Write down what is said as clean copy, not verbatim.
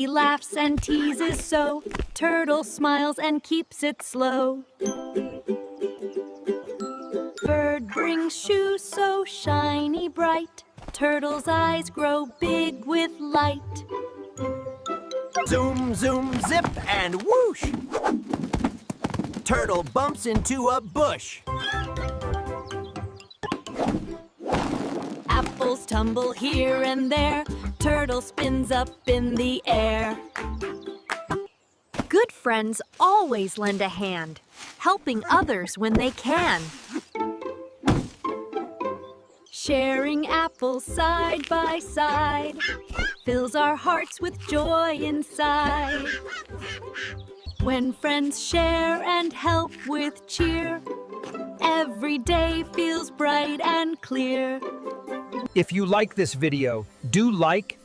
He laughs and teases so, turtle smiles and keeps it slow. Bird brings shoes so shiny bright, turtle's eyes grow big with light. Zoom, zoom, zip, and whoosh! Turtle bumps into a bush. Apples tumble here and there, turtle spins up in the air. Good friends always lend a hand, helping others when they can. Sharing apples side by side fills our hearts with joy inside. When friends share and help with cheer, every day feels bright and clear. If you like this video, do like,